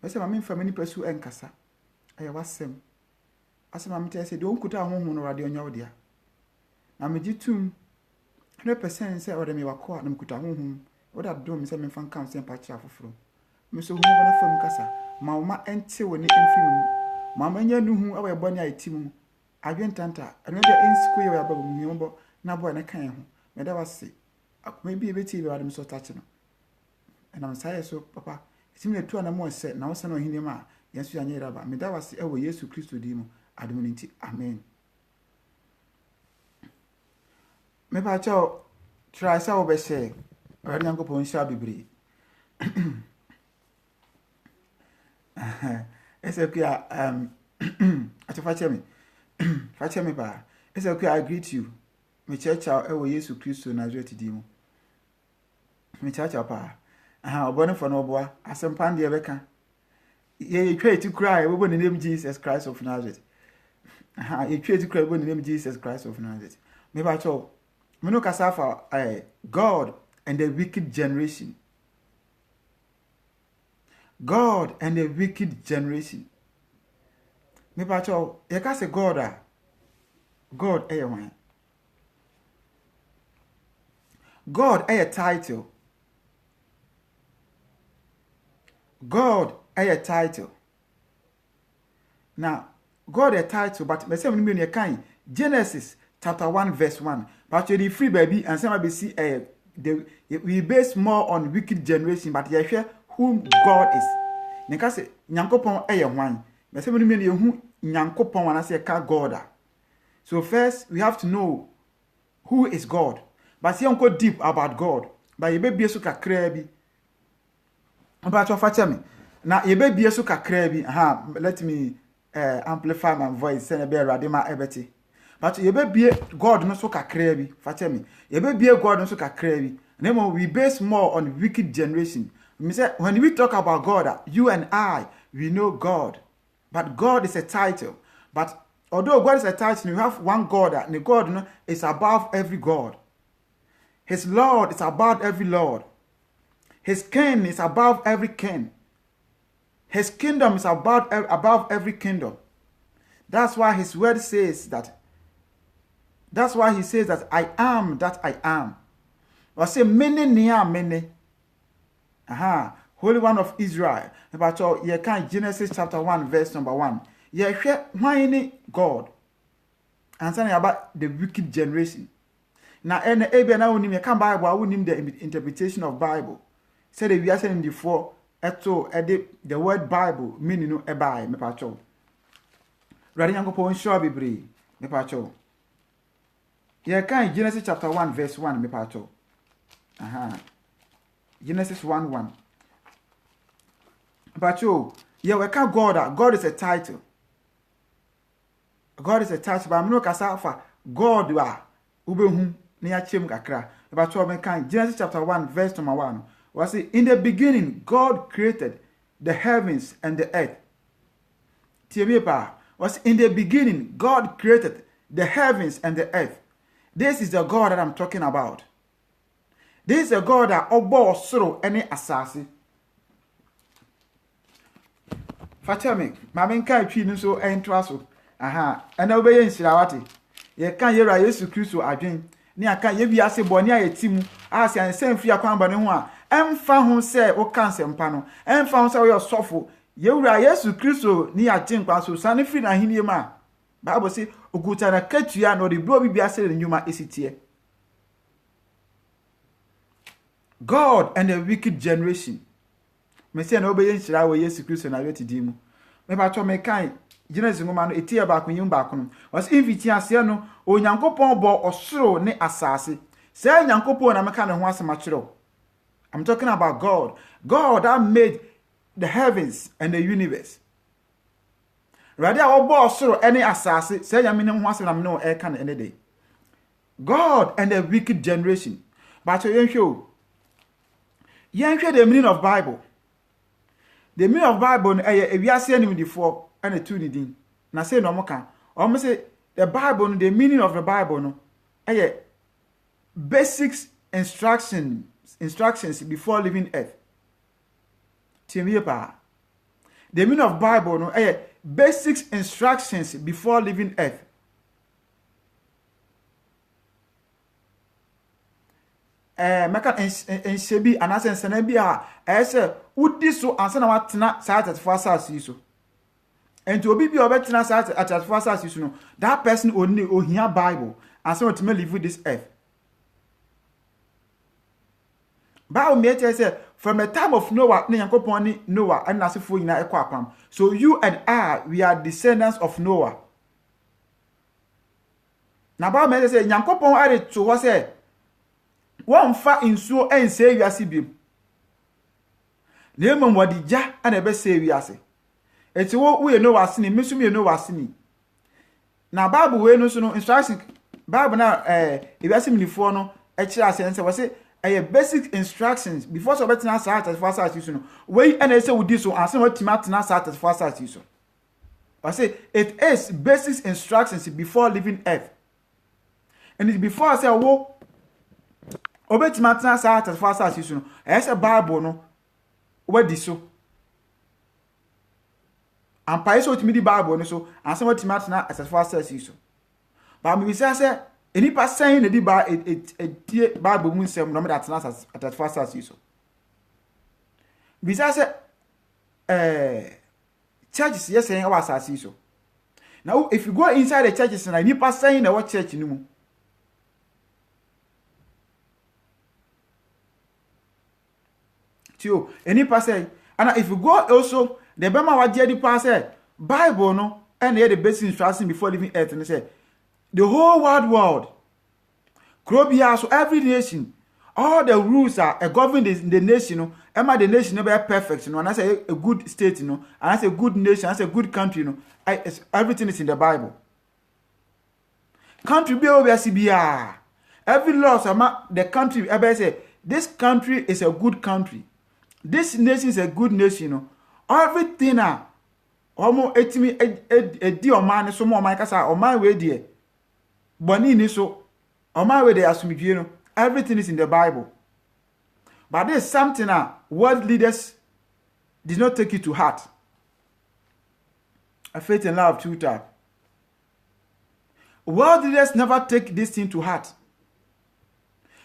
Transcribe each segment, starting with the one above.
Mese mame mfa mani pesu enkasa. Aya wasem. Asem mame te se de onkuta honhom no radio nya odia. Na me gitum 100% say ode me wakọ na mkuta honhom. Oda do me se me mfa kan se pa chi afoforo. Me so honhom na fam kasa. Ma wo ma ente woni emfim. Ma ma nya nuhu awe boni ayitim. Adwentanta. Eno de insku ye aba mu yombo na boy na kan ho. Me da wase. Akoma bi ebeti be wadem so tache no. And I'm sorry, so papa. It's me two and more said, now son of him. Yes, you are near about me. That was ever yes to Christ demo. Admonity. Amen. Me pa cho try so be say. Already uncle pon shall be brave. It's okay. At fetch me. Fetch me ba. It's okay. I greet you. Me church out ever yes to Christ Nazareth demo. Me church pa. Obone for no boa asempan de beka ye twa to cry we in the name Jesus Christ of Nazareth. Ye twa to cry we in the name Jesus Christ of Nazareth. Me ba cho me no kasa for God and the wicked generation. God and the wicked generation. Me ba cho ye ka say God one. God a title. God a title. Now, God a title, but me say me kind Genesis chapter 1 verse 1. But you free baby and some be see we base more on wicked generation, but you hear whom God is. Nika say Nyankopon a one. Me say me who Nyankopon wana say ka God. So first we have to know who is God. But see unko deep about God. But you be so kakra bi. About your father me. Now you be so kakra bi. Let me amplify my voice. Send be radima ebeti. But you be God no so kakra bi. Father me. You be God no so kakra bi. Nemo we base more on wicked generation. Me say when we talk about God, you and I, we know God. But God is a title. But although God is a title, you have one God, and the God no, is above every God. His Lord is above every Lord. His king is above every king. His kingdom is above every kingdom. That's why his word says that. That's why he says that I am that I am. Or say many near many. Holy One of Israel. But you can Genesis chapter 1 verse number 1. You hear why God. And saying about the wicked generation. Now, and ebe na unim you can Bible, I unim the interpretation of Bible. Say the we are saying before, the word Bible meaning no ebai me pacho. Ready yango po nsho bibri me pacho. You can Genesis chapter 1 verse 1 me pacho. Genesis 1:1. Pacho, yeah, we can God is a title. God is a title, but I'm no kasa for God wa ubehu. About Genesis chapter 1 verse number 1 was it in the beginning God created the heavens and the earth. Was in the beginning God created the heavens and the earth. This is the God that I'm talking about. This is the God that obo soro any asasi. Fatame, mama nka twi no so entwa so. And obey nsirawati. Ye kan yera Yesu Kristo adwen. Ni aka ye bi ase boni ayetimu ase ansen fi akwamba ne ho a emfa ho se o kanse mpa no emfa ho se o yosofo ye wura Yesu Kristo ni agyen kwa so sane fi na henie ma Bible say okuta na katua no de bro bi ase ne nyuma esitie. God and the wicked generation. Me say na obeye nshira wo Yesu Kristo na weti dimu. Me ba to me kan Genesis ngoma no etie ba ko nyim ba ko no was invite ase no onyankopon bo osoro ne asase say nyankopon na meka ne ho asema kiro. I'm talking about God that made the heavens and the universe. Rather obo osoro any asase say nyame ne ho asema na me no e ka ne day. God and the wicked generation. But you show the meaning of Bible. The meaning of Bible we are saying before and a 2 din. Na say no moka. Almost say the Bible, the meaning of the Bible no basics instructions before leaving earth. The meaning of Bible no basic instructions before leaving earth. Meka enshebi anase nsana bi a say udi so ansa na watena saa atefo asase so. And to be obetena saa atefo asase so no, that person only ohia Bible ansa na to live with this earth. Bible me say from the time of Noah, Noah and Nasifo ina ekwapam. So you and I, we are descendants of Noah. Na Bible me say Nyankopon are to ho say won fa insuo ense wiase biem. Na emom wadi gya ana ebe se wiase. Eti wo ye Noah sini, mesum ye Noah sini. Na Bible we no so no instruction Bible na wiase minifo no e kira asense wo say basic instructions before so betina saa for asase so no we na say wudi so anse what timatina saa for asase so. I say it is basic instructions before leaving earth. And it before I say wo obetimatina saa for asase so no say Bible no wadi so ampa so timi di Bible no so anse what timatina for asase so. But me say enipa saying na di ba etie Bible mu nsem no me that na at first as so. Bisa say churches yes saying our asase so. Now if you go inside the churches na enipa saying na what church ni mu. Tio enipa say and if you go also the bema wa je di pa say Bible no and the basic instruction before leaving earth and say the whole world, Krobia, so every nation, all the rules are govern the nation, am I the nation never perfect, and I say a good state, and I say a good nation, I say a good country, everything is in the Bible. Country be over CBR. Every law, the country, ever say, this country is a good country. This nation is a good nation, everything, almost 80 di or man, so more my casa, or my way, dear. Boni ni so my way they asumidwe no everything is in the Bible. But there's something world leaders did not take it to heart. A faith and love tutor. World leaders never take this thing to heart.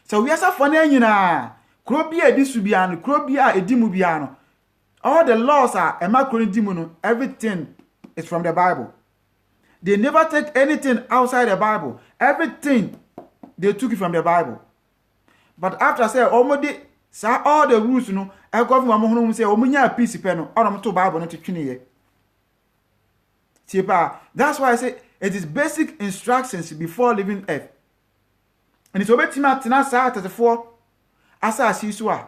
So we are so funny nyina krobia edisubiano krobia edimubiano. All the laws are emakronidimu, everything is from the Bible. They never take anything outside the Bible. Everything they took it from the Bible. But after say almost all the rules I government say omunya peace pen no to Bible no to twene ye. That's why I say it is basic instructions before leaving earth. And it's obetima tina saa 34 asasi so a.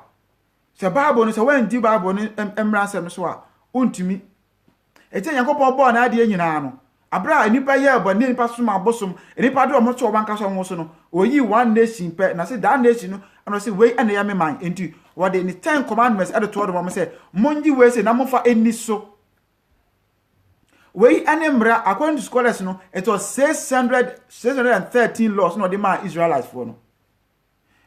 Se Bible no say when di Bible no emransem so a ontumi. Ete Yakobon bo na ade nyina no. Abra enipa ye bo ne nipa soma abosom enipa de omoto obanka so nwo so no oyi one nation pe na say that nation no and say we and ya me man enti what the 10 commandments at the to them say monji we say na mofa eni so we anemra according to scholars no it was 613 laws no the man Israelites for no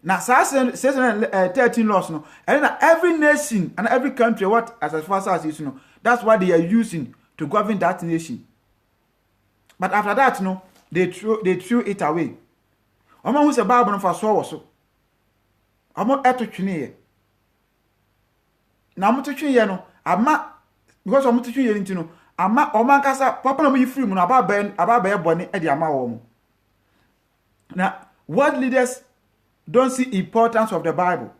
na 613 laws no and every nation and every country what as far as you know that's what they are using to govern that nation. But after that, they threw it away. Omo who say Bible no for so so. Omo eto twene ye. Na mo to twene ye no, ama because omo to twene ye nti no, ama omo nkasa papa na mo yifiri mu no aba bone e de ama wo mo. Now, world leaders don't see importance of the Bible.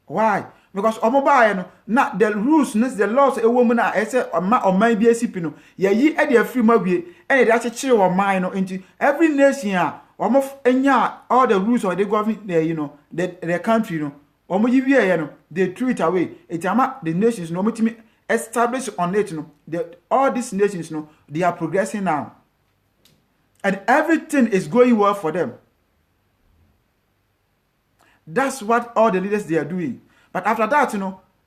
Why? Because omobaye no na the rules the laws e wo mu na e say oman bi asipi no ye yi e de afiri mawie e de akekere wo man no nti every nation a omo enya all the rules of the government the country no omo yi wie no they threw it away it ama the nations no mutimi establish on it no all these nations no they are progressing now and everything is going well for them. That's what all the leaders they are doing. But after that,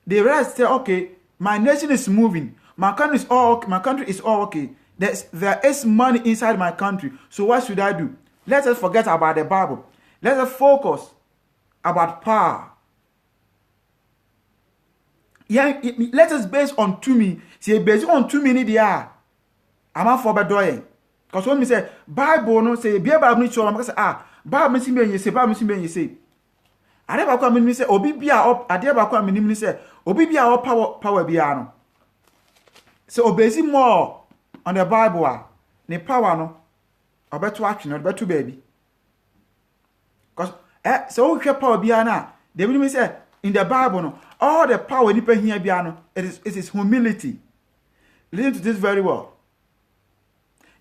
the rest say, okay, my nation is moving. My country is all okay. There is money inside my country. So what should I do? Let us forget about the Bible. Let us focus about power. Yeah, let us base on to me. See, based on to me ni dia. Ama for bedoyen. Because when me say Bible no say be Bible ni show, say Bible me simbe you say, Bible me simbe you say. Ade ba kwa me say obi bia up, ade ba kwa me ni say obi bia up power bia no. So obezi more on the Bible ne power no obeto atwe no obeto baby. Because so we power bia na, they will me say in the Bible no all the power nipa hia bia no it is humility. Listen to this very well.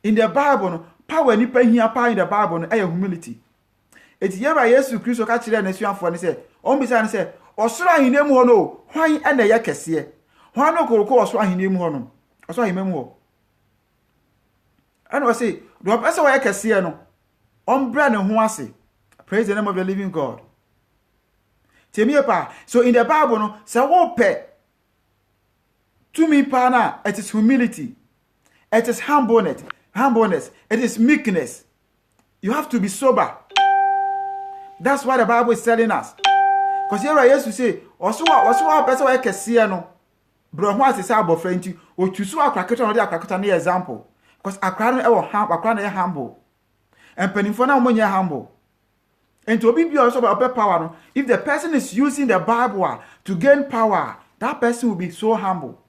In the Bible no power nipa hia power in the Bible no humility. Eti yeba Yesu Kristo ka kire na suanfo ne say on bisa ne say osoro ahinemu ho no hwan na ye kese hwan no koroko osoro ahinemu ho no osoro ahinemu ho and we say do person wa ye kese no on bra ne ho ase. Praise the name of the living God. So in the Bible no say wo pe to me pa na it is humility, it is humbleness, it is meekness. You have to be sober. That's what the Bible is telling us. Because here I used to say, also person wa kese no bro ho ase say abofra nti o tusu akraketa no dey akraketa na example. Because akra no akra na humble. And penifo na mo nya humble. And to be also about power no, if the person is using the Bible to gain power, that person will be so humble.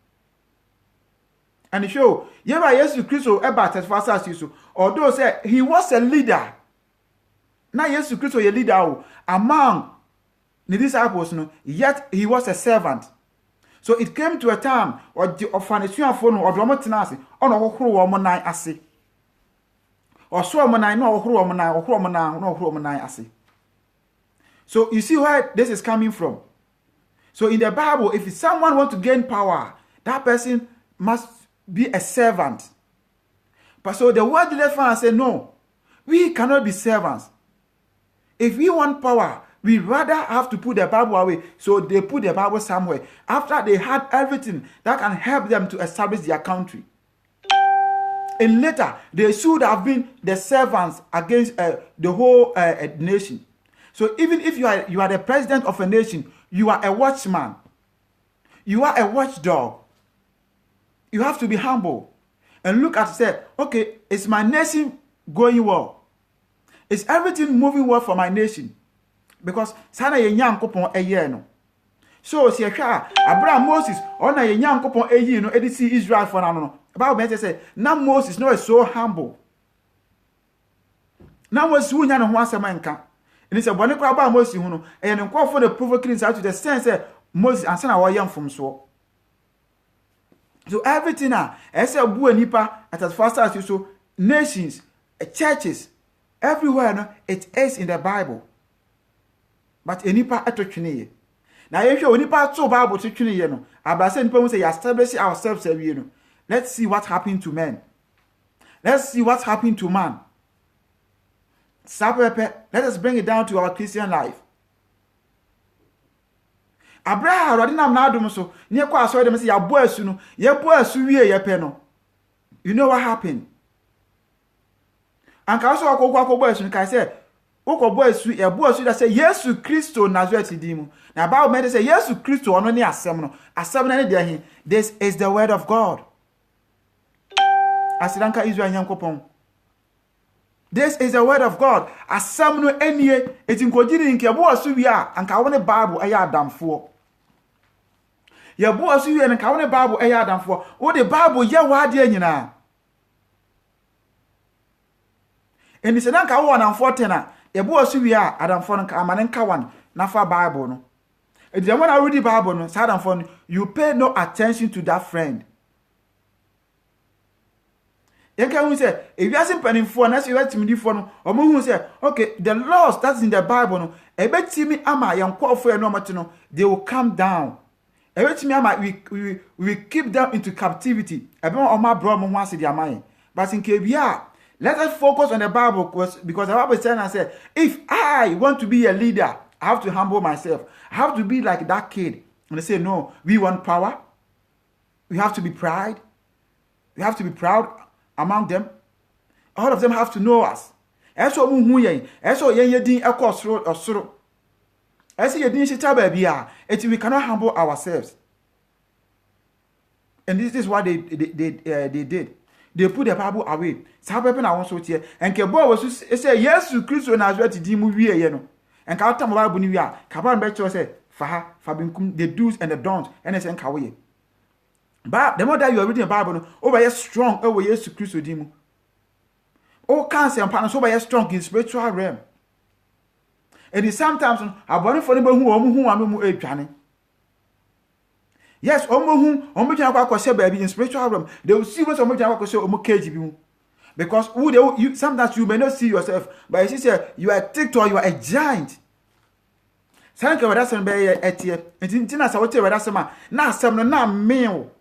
And it show yeba Yesu Kristo about as although say he was a leader. Now Yesu Kristo a leader among the disciples no, yet he was a servant. So it came to a time or the ofanisuafo no odomotina ase ono hohoro wo mo nan ase. Oso mo nan no hohoro mo nan ase. So you see where this is coming from. So in the Bible, if someone wants to gain power, that person must be a servant. But so the word left say no, we cannot be servants. If we want power, we rather have to put the Bible away. So they put the Bible somewhere. After they had everything that can help them to establish their country. And later, they should have been the servants against the whole nation. So even if you are the president of a nation, you are a watchman. You are a watchdog. You have to be humble. And look at say, okay, is my nation going well? Is everything moving well for my nation? Because sana ye nyankopon eye no. So si ehwa Abraham Moses ona ye nyankopon eye no edisi Israel for na no. Bible say na Moses no is so humble. Na Moses wunya no ho asema nka. And he said, when you grab Moses, and then call for the provoking to the sense that Moses and son are young from so. So everything now, as a boo nipa at as fast as you so, nations, churches, everywhere, no, it is in the Bible. But a nipa at a now, if you nipa so Bible to tune, you know, I say, people say, establish ourselves, you know. Let's see what happened to men. Let's see what happened to man. Let us bring it down to our Christian life. Abraham radina mnadum so ne kwa aso dem say ya bo asu no ye bo asu wie ye pe no. You know what happened? And ka so akoko bo asu no kai say ukọ bo asu ye bo asu that say Yesu Kristo Nazareth di mu. Na Bible made say Yesu Kristo ono ne asem no. Asem na ne de hin. This is the word of God. Asidanka Israel nyankopon. This is the word of God. Asam no enie etinkojiri nke bo asu wi a anka woni Bible eya adamfo. Ye bo asu wi anka woni Bible eya adamfo. Wo de Bible ye wa de anyina. Eni se nanka wo na 40 na ye bo asu wi a adamfo nka amane nka wan na fa Bible no. E de when I read the Bible no sa adamfo no, you pay no attention to that friend. You can say, if you are simply for us, you are to me for no, or who say, okay, the laws that's in the Bible, no, a bet me ama young call for no matino, they will come down. A bet me ama we keep them into captivity. I don't know my brother wants their mind. But in KBR, let us focus on the Bible because the Bible says and said, if I want to be a leader, I have to humble myself. I have to be like that kid. And they say, no, we want power. We have to be proud. We have to be proud. Among them, all of them have to know us. Eso mu hu yen, eso yen yedin ekosoro osoro. Ese yedin shita ba bia, we cannot humble ourselves. And this is what they did. They put the Bible away. Some people na want so tie. And ke boy was say yes Christ Nazareth di mu wie ye no. And ka tam Bible ni wi a, ka ba be cho say fa binkum the do's and the don'ts and say nka we. But the more that you are reading the Bible no, over you strong over yes Christ di mu. O can say ampa no so over strong in spiritual realm. And it sometimes abone for no hu anu edwane. Yes, omo jana kwa say baby in spiritual realm. They will see what omo jana kwa say omo cage bi. Because you sometimes you may not see yourself, but you say you are a TikTok, you are a giant. Sanke wada sem be etie. Ntina sa wote wada sem a na asem no na meal.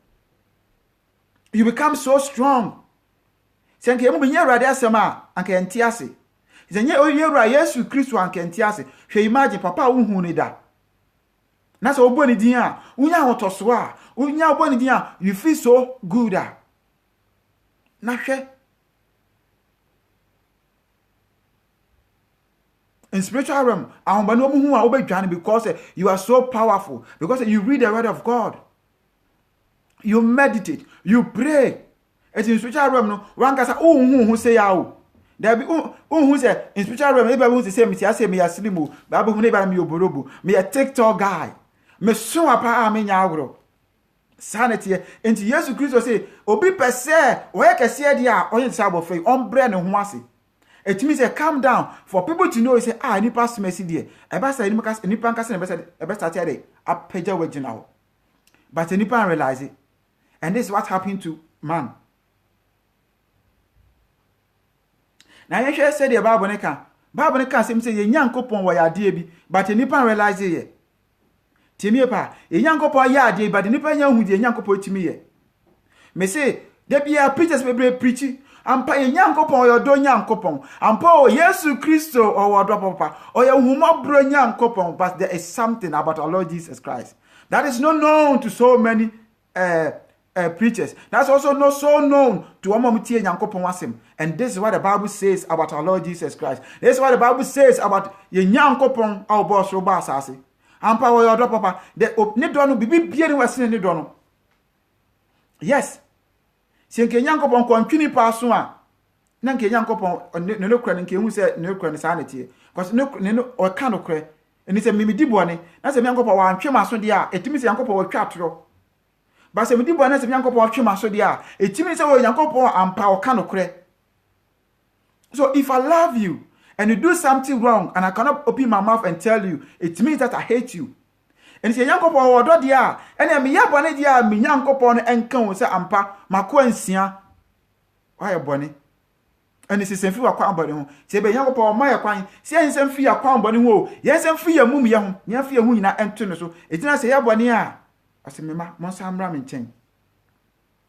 You become so strong. Sanke emu bi nya wada asem a anka enti ase. Zenye oyewura Yesu Kristo anka enti ase. Hwe imagine papa wo hu ni da. Na so obo ni din a, unya hotoso a, unya obo ni din a, you feel so good a. Na hwe. In spiritual realm, ahombano mu hu a obedwane because you are so powerful, because you read the word of God. You meditate, you pray. It's in spiritual realm no, one can say hu say ya o. There be who say in spiritual realm, maybe who say me aslimu, Bible hu na me oborobo, me a TikTok guy. Me so apa me nya agro sanity enti Yesu Kristo say obi pese o ye kese dia onye sabo fe ombre ne ho ase. It means calm down for people to know say nipa smesi dia e ba say nipa nkase ne be start here apeja wagina ho, but nipa realize it. And this is what happened to man. Now you should say the Bible ne ka say ye Nyankopon wo ya de bi, but nipa realize it. Timie pa, Nyankopon ya ade but nipa nya hu de Nyankopon timi ye. Me say, there be a preachers be preaching, ampa Nyankopon yo do Nyankopon, ampa Yesu Kristo or wado papa, or ya huma bro Nyankopon, but there is something about our Lord Jesus Christ that is not known to so many preachers. That's also not so known to Omomutie Nyankopon wasem. And this is what the Bible says about our Lord Jesus Christ. This is what the Bible says about Nyankopon our boss roba asase. Ampa wo yodo papa de ne do no bibi bie ne wasene ne do no. Yes. Se nke Nyankopon kwantwini pa so a na nke Nyankopon ne no kra ne nke hu se ne kra ne sanete. Because ne o ka no kra. Eni se mimidi bone na se Nyankopon wa antwe maso de a etimi se Nyankopon wa twa atoro. Ba se midi bone na se Nyankopon wa twe maso de a etimi se wo Nyankopon ampa o ka no kra. So if I love you and you do something wrong, and I cannot open my mouth and tell you, it means that I hate you. And say Nyankopon wo do dia, and me ya bone dia, me Nyankopon enkan wo say ampa mako ansia. Why ya bone? And this is semfi wa kwa bone ho. Say be Nyankopon ma ya kwan, say ensemfi ya kwa bone ho. Ye semfi ya mum ya ho. Nya fi ya hu nyina ento no so. Etina say ya bone a, ase me ma mo samra me nchen.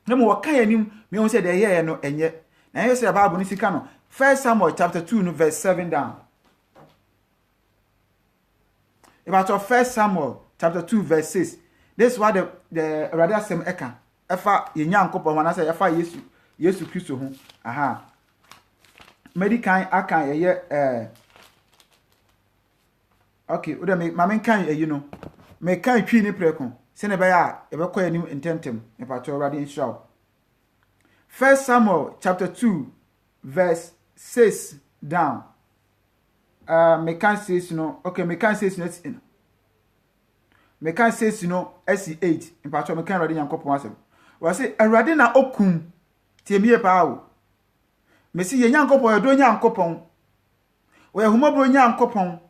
Na mo waka yanim, me won say de ye no enye. Na ye say Bible ni sika no. 1 Samuel chapter 2 no verse 7 down. About 1 Samuel chapter 2 verse 6. This is what the rather same eka. Efa ye Nyankopon wana say efa Yesu Kristo ho. Aha. Medican akan ye okay, oda me mamen kan you know. Me kan twi ni preko. Se ne be ya e be kwa anim intentem. E pa to rather inshaw. 1 Samuel chapter 2 verse 6 down. Me can say no. Okay, me can say no. Me can say no. SC8. In part me can ready Nyankopon asem. We say Awurade na okum tie mie pa o. Me say ye Nyankopon do Nyankopon. We humabro Nyankopon.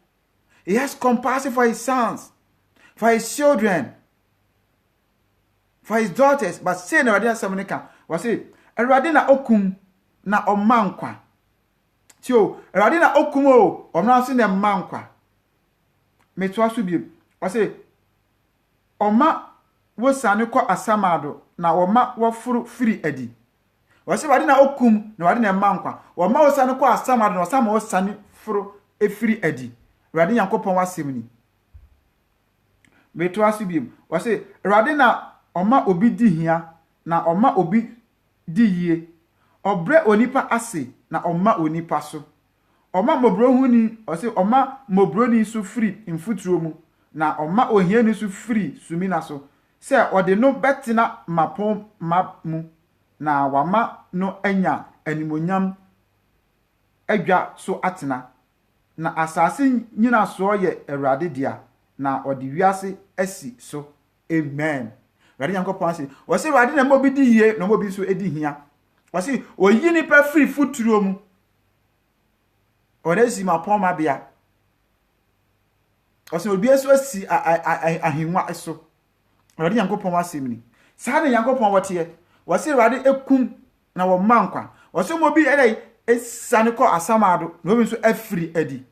He has compassion for his sons, for his children, for his daughters. But say na Awurade asem ne ka. We say Awurade na okum na omankwa. Tio, Awurade na okum o, omna so na mankwa. Me to aso bi. We say Oma wo sane kwa asamado na oma wo furu firi adi. Wase wade na okum na wade na mankwa. Oma wo sane kwa asamado na osama wo sane furu efiri adi. Wade Nyankopon wasem ni. Meto asubim. Wase wade na oma obi di hia na oma obi di yie. Obre onipa ase na oma onipa so. Oma mobro huni, wase oma mobro ni so firi mfuturo mu. Na oma ohia ni su free sumina so se ode no betina mapom mamu na wama no anya animonyam adwa so atena na asase nyina so ye Awurade dia na ode wiase asi so. Amen. Awurade Nyankopɔn se wo se Awurade na mo bi di yie na mo bi so edi hia. Wo se oyi ni pa free futuro mu ore si mapom abia. Wo se obi eso asi ahengwa so. Awurade Nyankopɔn asem ni saa ne Nyankopɔn wote wo se Awurade ekum na wo mankwa. Wo se mo bi ere esane kɔ asamado na obi so afiri adi.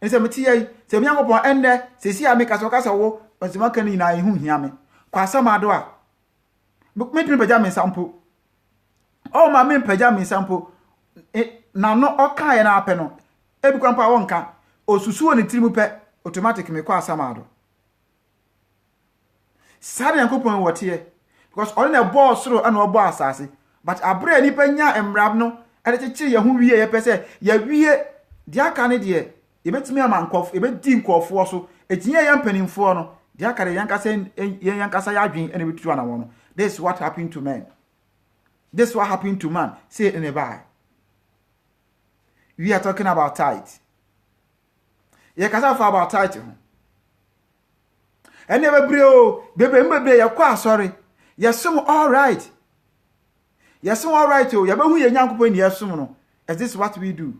Nse meti yai se Nyankopɔn ende se si ameka so kasa wo onsima kan ni na ehu hia me kwa asamado a metimi pagya me sampo o ma me pagya me sampo na no oka ye na apɛ no ebi kwampa wonka osusu woni tirimu pɛ automatic me kwa asamado. Sare Nyankopɔn wote because all na ball soro ana obo asase but abre ni pa nya emrab no ade cheche ye hu wie ye pese ye wie dia aka ne de ye betimi ama nkof ye bedi nkofo so etinye ye mpanimfo no dia aka de yankasa ya adwen ene betu ana wo no. This is what happened to men. This is what happened to man. Say it in the Bible. We are talking about tithe. Ye kasa about tithe. Ene bebre o bebe ye kwa sorry. Yesum all right. Yesum all right o. Ye behu ye Nyankopɔn ni yesum no. Is this what we do?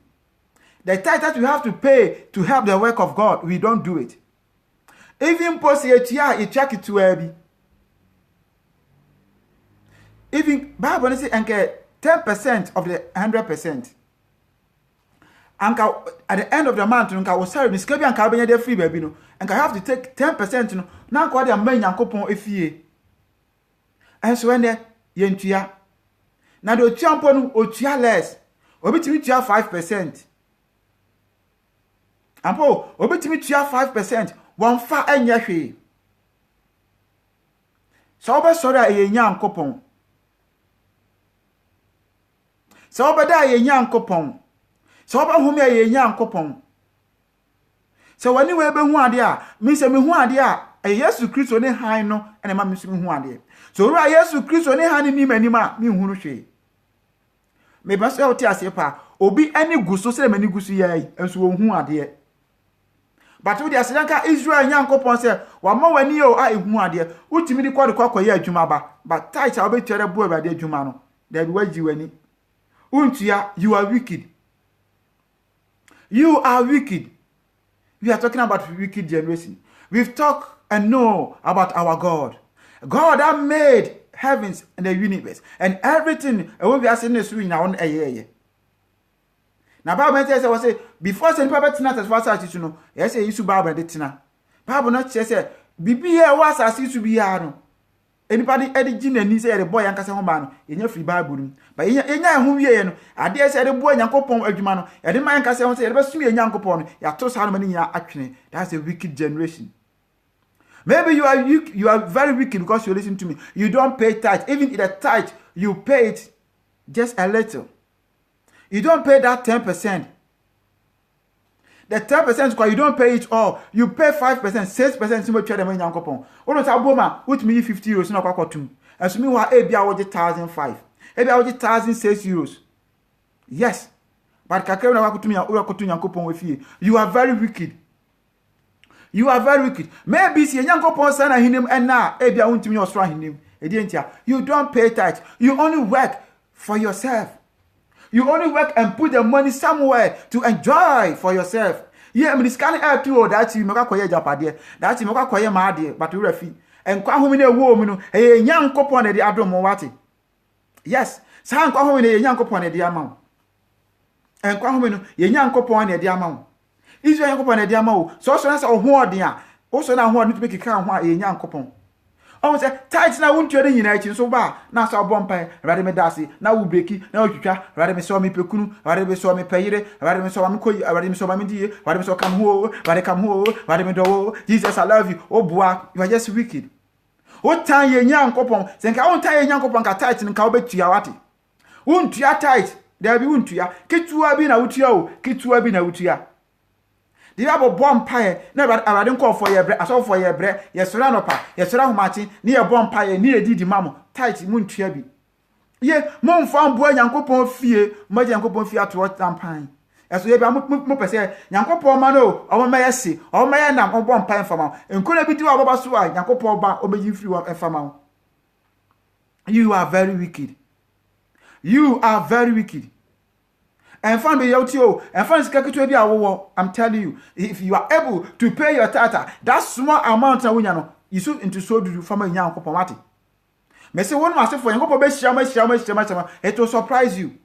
The tithe that we have to pay to help the work of God, we don't do it. Even post etia e check it to abi. Even Bible say enke 10% of the 100%. Anka at the end of the month nka wo sorry miska bi anka benya dey free baby no. Anka have to take 10% no. Na anka dey am Nyankopɔn efie. Enso ene ye ntua. Na de otua mpo no otua less. Obitimi tua 5%. Ampo obitimi tua 5%. One fa enye hwe. So obe sorry a ye Nyankopɔn. So obe da ye Nyankopɔn. So obe home a ye Nyankopɔn. So wani we be hu ade a, mi se me hu ade a, Yesu Kristo ne han no ene ma mi so me hu ade. So ru a Yesu Kristo ne han ni manima mi hu no hwe. Me ba so oti ase pa, obi ani guso se mani guso yai, enso wo hu ade. But we dey asedanka Israel Nyankopɔn se wa ma wani o a ehu ade. Utimi di kwakoye adwuma ba. But tight a obetuare bo Awurade adwuma no. There be waji wani. Untua, you are wicked. You are wicked. We are talking about wicked generation. We've talked and know about our God. God that made heavens and the universe and everything. And when we are saying this, we now on a year. Now, Bible says, I say, before saying Papa Tina, as far as you know, yes, you should Bible de Tina. Bible not say, Bibi was as you to be yano. Anybody edit Jin and he said, the boy and Casaman in your free Bible. But in your who ye know, I dare say the boy and Copon Edumano, and the man Casaman said, best me a young Copon, ya toast how many actually. That's a wicked generation. Maybe you are very wicked because you listen to me. You don't pay tithe. Even in the tithe, you pay it just a little. You don't pay that 10%. The 10% because you don't pay it all. You pay 5%, 6% simple trade them in Yankopon. Ono ta boma, which me 50 euros na kwa tum. And so me wa ebia wo 1,005. Ebia wo 1,006 euros. Yes. But kakere na kwa tum ya ura kotu Yankopon we fie. You are very wicked. You are very wicked. Maybe si Yankopon sana hinim ena ebia untimi osra hinim. Edientia. You don't pay tithe. You only work for yourself. You only work and put the money somewhere to enjoy for yourself. Yeah, I mean, scanning air too, that you make a quiet japade, that you make a quiet mad, but you refi. And kwa home in a woman, a young couple on the Adom Mowati. Yes, San kwa home in a young couple on the amount. And kwa home in a young couple on the amount. Is your young couple on the amount. So as a word, dear. Also, now want to make a count a young couple. Oh, say tight na won't you in so ba na so bompa rade me dase na wo breki na otwitwa rade me so me pekunu rade me so me peyire rade me so me koyi rade me so me die rade me so come ho rade me do Jesus I love you oh boy you are just wicked o tan ye nyankopon se nka o tan ye nyankopon ka tight nka obetua wate wontua tight there be wontua ketua bi na wotua o ketua bi na wotua The Bible bomb pie, never I didn't call for your bread, I saw for your bread, yes, Ranopa, yes, Rahumachi, near bomb pie, near Didi Mammo, tight moon trebi. Ye, Mom found boy Yankopon fear, my Yankopon fear to what campaign. As we have Mopper say, Yankopon Mano, our Mayasi, or Mayanam, or bomb pine for mouth, and couldn't be to our Basua, Yankopon bar, obey you free one and for mouth. You are very wicked. You are very wicked. And find me out you, and find to be our I'm telling you, if you are able to pay your tata, that small amount of winano, you should into so do from a young copomati. May say one master for Yanko, it will surprise you.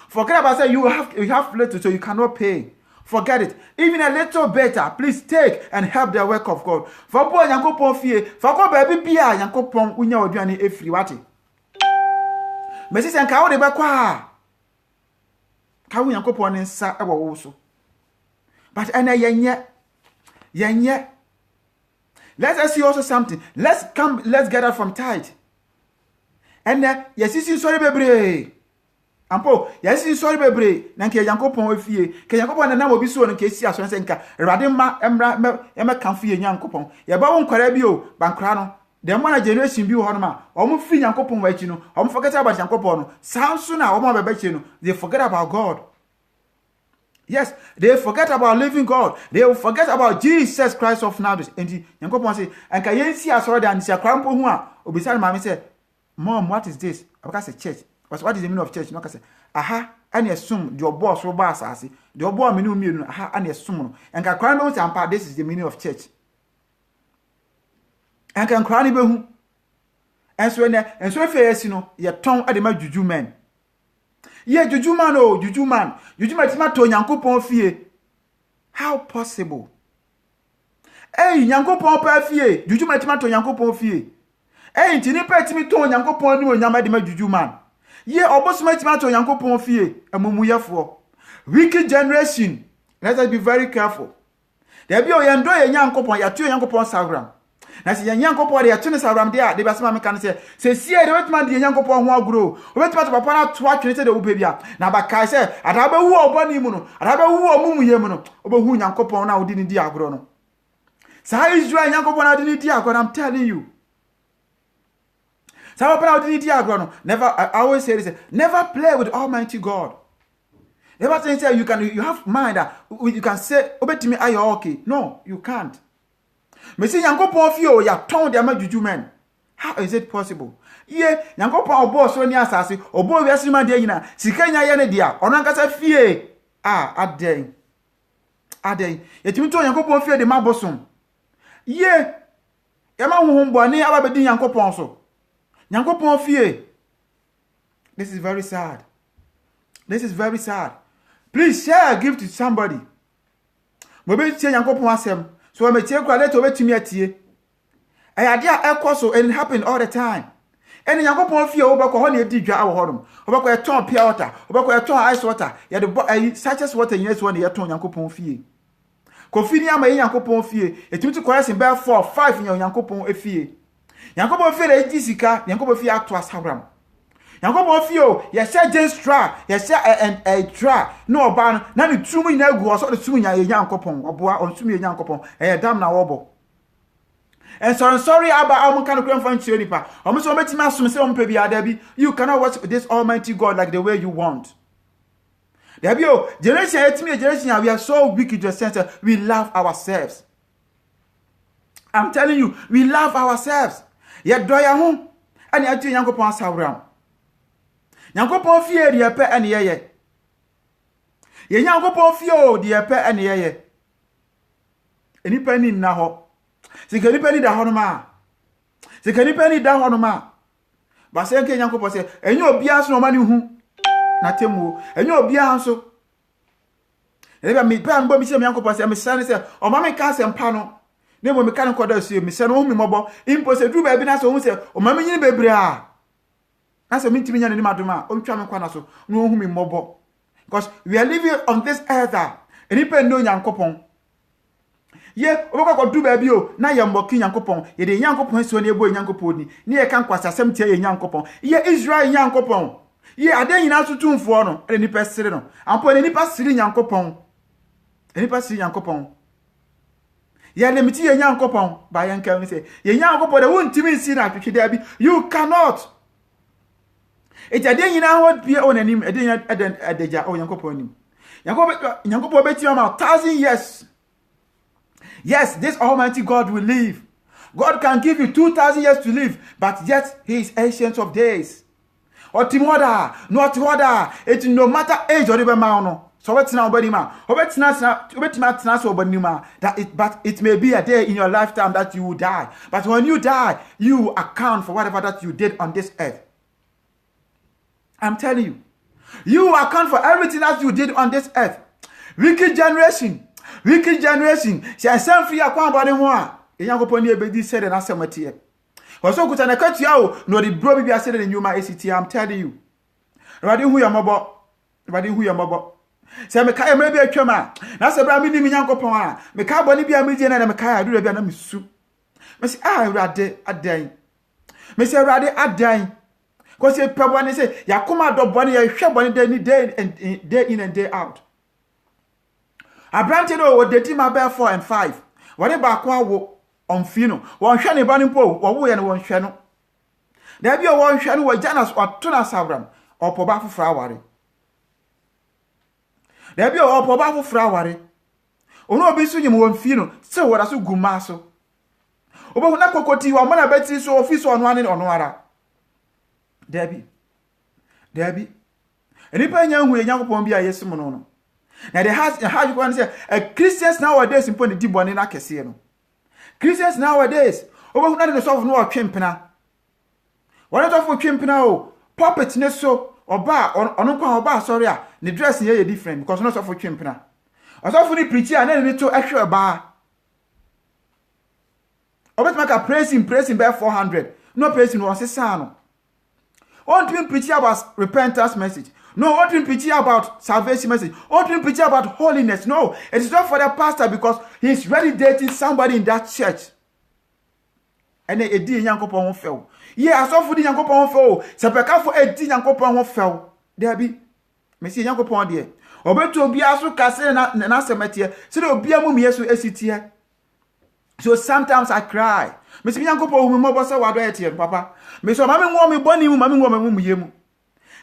Forget about say you have little, so you cannot pay. Forget it. Even a little better, please take and help the work of God. For poor Yanko Pon for go baby Pia, Yanko Pon, Unya or Duani a free wati. Mrs. and Cow de Bakwa. Cow Yanko Pon in Sa also. But and yet. Let us see also something. Let's get out from tithe. And yes, is sorry, baby. Ampo, yes, is sorry, baby. Nanke Yankopon with ye. Can Yankopon and now will be so in case you are Senka. Radima, Emma Camfi and Yankopon. Yabon Carabio, Bancrano. The one generation view Honma. Almost free Yankopon, Vachino. Almost forget about Yankopon. Sounds sooner, Oma Bachino. They forget about God. Yes, they forget about living God. They will forget about Jesus Christ of Nazareth. And Yankopon say, and can you see us already and see a crampo who beside Mammy said, Mom, what is this? I say church. What is the meaning of church? No, I say, aha, and assume your boss will pass. I say, your boy mean, aha, and assume. And can cry no and this is the meaning of church. And can cry no. And so if you know, your tongue at the my juju man. Yeah, juju man, oh, juju man. Juju man, to Yankopon fear. How possible? Hey, Yankopon per fear. Juju man, to Yankopon fear. Hey, tini pet me to Yankopon no nyama de ma juju man. Ye obos ma to Yankopon fie amumuyafo. Wicked generation. Let us be very careful. There be o yendo ye Yankopon ya to Yankopon sagram. Na se Yankopon de ya to ne sagram de a de basema me kan se sie de wetman de Yankopon ho agro. Wetman to papa na to atwene de wo bia. Na ba kai se adaba wu obani mu no. Adaba wu omumuye mu no. Obehu Yankopon na odi ni di agro no. Sa Israel Yankopon na odi ni di agro, I'm telling you. Never, I always say this, never play with Almighty God. Never say you have mind that you can say, obey to me, are you okay? No, you can't. Me say Yankopon fio ya ton de amajuju men. How is it possible? Yeah, Yankopon obo so ni asase, obo wi asima de nyina, sika nya ye ne dia, ono ankasa fie. Aden. Yetimi to Yankopon fie de mabosom. Yeah. Yama huhumbo ni ababedi Yankopon so. Yankopon fear. This is very sad. This is very sad. Please share a gift to somebody. Maybe say Yankopon asem. So I may take a letter to me at ye. I idea so and it happen all the time. And Yankopon fear over honey dig our home. Over a ton pure water. Over a ton ice water. Yet the such as water yes one year ton Yankopon fear. Confinia may Yankopon fear. It took to cross in bear 4 or 5 in your Yankopon fear. Yankopon feel a jisika, Yankopon feel to us hagram. Yankopon feel, yes, just try, yes, a try. No ban, none of 2 million go or the 2 million Yankopon, or boy on 2 million Yankopon, a damn now wobble. And so I'm sorry about our kind of grand fan chilipa. Almost so much master some baby Debbie. You cannot watch this Almighty God like the way you want. Debbie, generation 8 generation, we are so wicked to the sense that we love ourselves. I'm telling you, we love ourselves. Yet do ya home and yet Yankopon Sabram. Yankopon fear the pet and ye. Ye Yankopon fear the pet and ye. Any penny now. The penny da honoma. The penny da honoma. But say Yankopon say, and you be as no money who. Natemu, and you be also. Never me, Pan Bobby Yankopon say, Miss Sandy say, or Mammy Cass and Pano. Nemo mechanical does you, Miss Sandy Mobile, impose a drew baby as who say, or Mammy baby. That's a meeting in Maduma, Chamaquanaso, no whom in mobile. Because we are living on this earth, and if no Yankopon. Ye, Oka do baby, now you're mocking Yankopon, yet a Yankopon so near boy Yankoponi, near Canquas, a cemetery in Yankopon, ye Israel Yankopon. Ye, I dare you now to tune for no, any person, and put any pass in Yankopon. Any pass in Yankopon. Ya limiti ye Nyankopon by Yanka say, Ye Nyankopon, the won't even see that Debbie. You cannot. It's a day you know what be on him, a day at the Jar or Yankopon him. Yankopon bet you about 1,000 years. Yes, this Almighty God will live. God can give you 2,000 years to live, but yet He is ancient of days. Or Timoda, not Timoda. It's no matter age or even man. So what's now, buddy man? But it may be a day in your lifetime that you will die. But when you die, you account for whatever that you did on this earth. I'm telling you, you account for everything that you did on this earth. Wicked generation. She sent for your body one. Yankopon Ebedi said and Asamati. Also, could I cut you no the bro be said in Yuma ACT. I'm telling you. Riding who your mobile. Say me kaya maybe a chama. Na se bra mi ni Yankopon. Me ka boni bia me je na me kaya do bia na me su. Me say rade adan. Me say rade adan. Cause you probably say yakoma do boni ya hwe boni day in and day out. Abrante do wo dedi ma be 4 and 5. Wale ba kwa wo onfino. Won hwe ne ba ni po wo ye ne won hwe no. Da bia won hwe no wo janas otuna sabram. Opo ba fufra aware. Da bia opo ba fufra aware. Ono obi su nyim won fino. Se wo da so guma so. Obo na kokoti wa mana betri so office ono ane ono ara. Debbie. Enipa nya hu Yankopon bia yesim no. Now they have you can say Christians nowadays impon the dibone na kese no. Christians nowadays obo na no so no twempena. One of twempena o puppet ne so oba ono kwa oba sorry a ne dress ye different because no so for twempena. Oso for the preacher na ne to ehwe ba. Obet make a praising by 400. No praising was say no. On to preach about repentance message. No, on to preach about salvation message. On to preach about holiness. No, it is not for the pastor because he's really dating somebody in that church. And then Edi Yankopon won't fail. Yeah, I saw for the Yankopon won't fail. Sepeka for Edi Yankopon won't fail. There be. Messi Yankopon there. Obeto obi aso kase na semetie. So the obi amu yesu esitie. So sometimes I cry. Messi Yankopon wu mo bosa wado etie papa. Messi o mami ngo me boni mu mami ngo me mu yemu.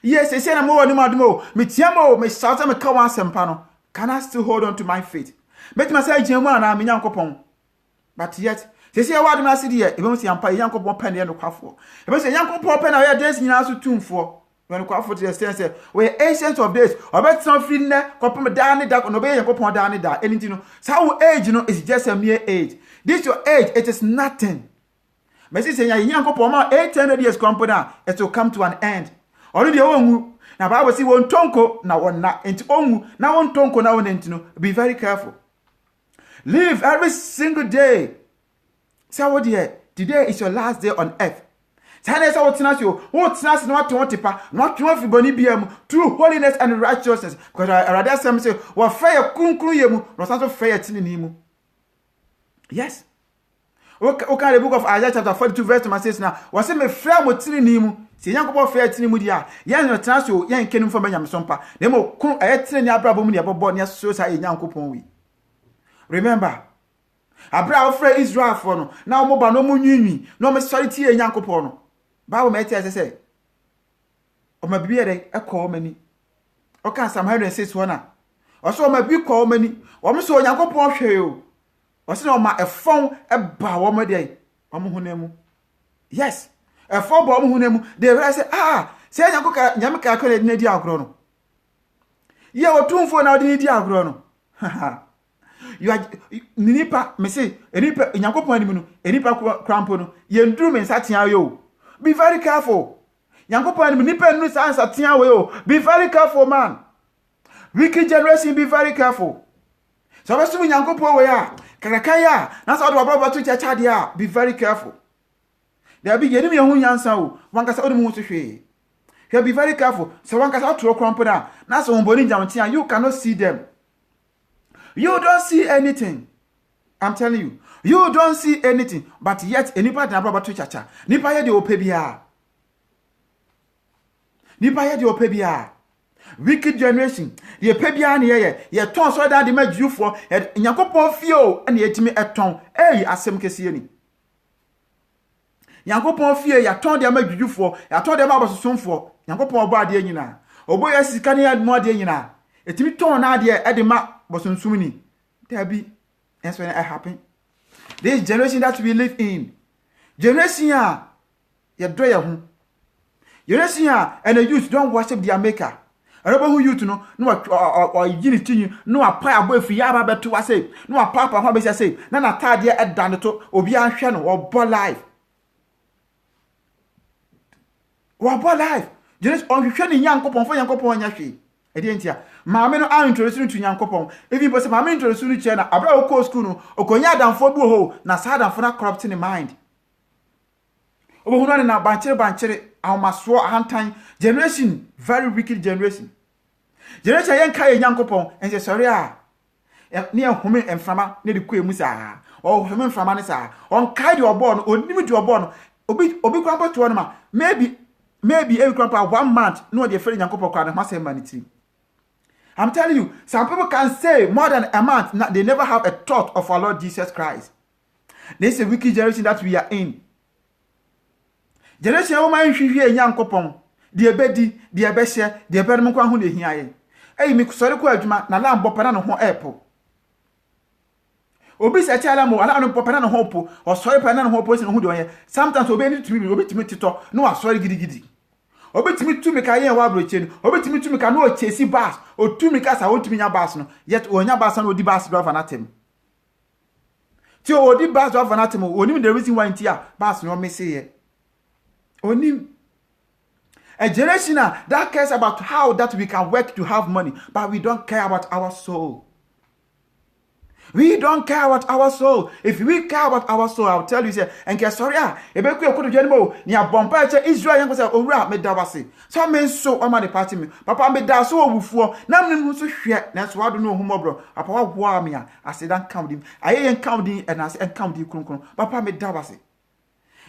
Yes, I say I'm more than Madmo. Me tiamo, me salsa, me kawan sempano. Can I still hold on to my faith? Make myself Jemma and I'm Yankopon. But yet, they say, what do I see here? If you see, I'm paying Yankopon penny and a quaffle. If you say Yankopon penny, I dance in your tomb for. When a quaffle to the stairs, say, we're ancient of days. I bet some feeling there, copper down dark, and obey Yankopon down that. Anything, you know. So, age, you know, is just a mere age. This your age, it is nothing. Messi say, Yankopon, 800 years company, it will come to an end. Already onwu na Bible say won tonko na won na enti onwu na won tonko na won enti no. Be very careful. Live every single day. Say what here? Today is your last day on earth. Say say what tena you. What tena no what tipa. Not to everybody biam through holiness and righteousness. Because I rather say wa fair kunkuru yemu no sanso fair tinini mu. Yes. Okay, the book of Isaiah chapter 42 verse number 6 now. Was say me fair mo tinini mu. Si Yankopon fair tini mu dia yan no transo yan kenum fa manyam sompa na mo kun ayetene abrabo mu dia bobo ne so sa Yankopon wi. Remember abra ofra Israel for no na mo ba no mu nwinwi no mo sori tie Yankopon no Bible me tie say o ma bibie de e call mani o kan Psalm 106 wona o so o ma bi call mani o mo so Yankopon hwe o o se no ma efon e ba wo mo de o mo hunemu. Yes, a four bomb hunemu, they say, say Yankoka Yamaka credit Nedi Agrono. Ye were 2 for now, the Nedi Agrono. You are Nipa, Messi, a nipper in Yankopon, a nipper crampono, yen dream in Satia yo. Be very careful. Yankopon, nipper and Nusa Satia yo. Be very careful, man. Wicked generation, be very careful. So, as soon as Yankopo, we are Karakaya, that's all about to Chadia. Be very careful. There be enemy who yansa o one kasa odum ho hwe. You be very careful. So one kasa to crumple down. Na so mboni jamtia you cannot see them. You don't see anything. I'm telling you. You don't see anything. But yet anybody na baba to chacha. Nipa ye de opebia. Nipa ye de opebia. wicked generation. Ye pe bia na ye ton so da de ma dwufo Nyankopɔn fie o na yetimi eton asem kese ni. Nyankopɔn fie ya ton de ma dwufo ya ton de ma abososomfo Nyankopɔn obo ade nyina obo ya sika ne admo ade nyina etimi ton na ade e de ma bosonsum ni there be and when it happen. This generation that we live in, generation ya do ya hu. Generation and the youth don't worship their maker. Araba who youth no or yini tinyu no apa abo efi ya ba beto ase no apa ho be say na na tade e dan to obi an hwe no obo life. Obo life. Generation on hwe ni Nyankopon fo Nyankopon nya hwe. Edientia maame no an introduce to Nyankopon even person maame introduce to che na abra o ko school no okonya adamfo bu ho na sa adamfo na corrupt in mind obo hu na bankere awmaso ahantan generation very wicked generation yen kai Nyankopon ense sorry ne ehome emframa ne de ko emu saa o home emframa ne saa on kai de obo no onim de obo no obi kwampo to no ma maybe every kwampo 1 month no de fere Nyankopon kwa na masema ne ti. I'm telling you, some people can say more than a month, they never have a thought of our Lord Jesus Christ. This is a wicked generation that we are in. Generation of my Nyankopon, the ebedi, the ebeshe, the ebedum kwa hu ne hiaye. Me kusori kwa adwuma na la mbopana no ho epo. Obi se tiala mo ala no mbopana no ho po, o sori pa na no ho po se no hu de onye. Sometimes obi ni tumi, obi timi tito, no asori gidigidi. Obetimi tumi ka yen wa broche no obetimi tumi ka no o chesi bus o tumi ka sa o tumi nya bus no yet o nya bus no odi bus driver na tem ti o di bus driver na tem onim the reason why ntia bus no messy ye onim a generation that cares about how that we can work to have money but we don't care about our soul. We don't care about our soul. If we care about our soul, I'll tell you, say, and get sorry, ebeku ekodo jenimo, ni abompa eche Israel yanko say, owura me dawase. So men so o ma de party me. Papa me da so owufuo. Na me so hwe, na so wado no humo bro. Papa wa boa me a, ase dan count him. Aye yen count him and ase count him kronkron. Papa me dawase.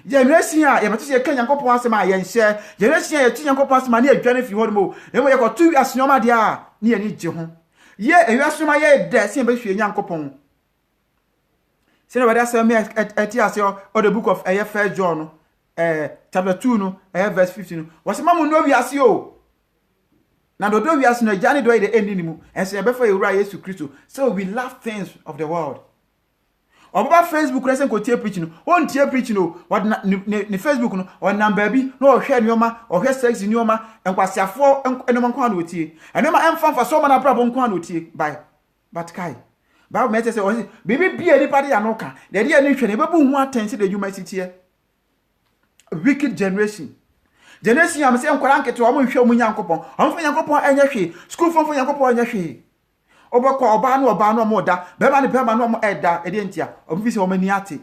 Generation ye beto se kan Yankopon asema ye nhye. Generation ye ti Yankopon asema na adwane fi ho mo. Emo ye ko tu asnyoma de a, na ye ni je ho. Ye ewiasoma ye de se be hwe Nyankopon. Se no wada say me etiase o the book of 1 John chapter 2 no verse 15 no. Was mamu no wiase o. Na do wiase no jani do the end ni mu. Ense be fa ewura Yesu Kristo. So we love things of the world. Oba Facebook resen ko tie preach no. On tie preach no. What ne Facebook no on number bi no hwe nioma, hwe sex nioma, enkwasiafo enoma nkwa na otie. Enoma emfa so ma na brabo nkwa na otie. Bye. But kai Bible mete say o bibi bia ni pade ya no ka. De dia ni hwe ne bebu hu attention the human city here. Wicked generation. Generation am say enkwara nkete o mo hwe mu Nyankopon. O mfa Nyankopon enya hwe. School fo Nyankopon enya hwe. Obako oba no mo da be ma no mo eda e de ntia o bi se o mani ate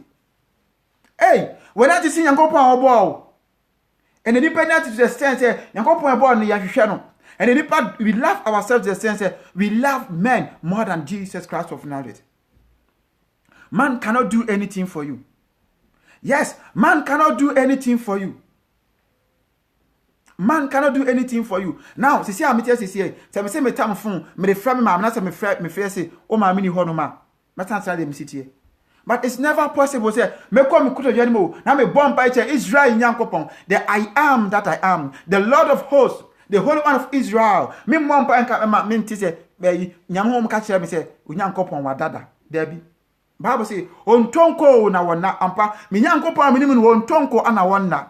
when I see Nyankopon obo and the dependent to the sense Nyankopon obo no ya hwehwe no and the people we love ourselves the sense we love men more than Jesus Christ of Nazareth. Man cannot do anything for you. Yes, man cannot do anything for you. Man cannot do anything for you. Now, see am tell say me say me tam phone, me dey frame ma na say me frame say o ma me ni ho no ma. Me tan try dem sit here. But it's never possible say me come me kuto jani mo na me bomb by Israel Nyankopon. The I am that I am, the Lord of hosts, the Holy One of Israel. Me mom pa enka me nti say be nyam ho me ka kire me say Nyankopon wa dada. There be Bible say on tonko na wona ampa me Nyankopon me ni me on tonko ana wona.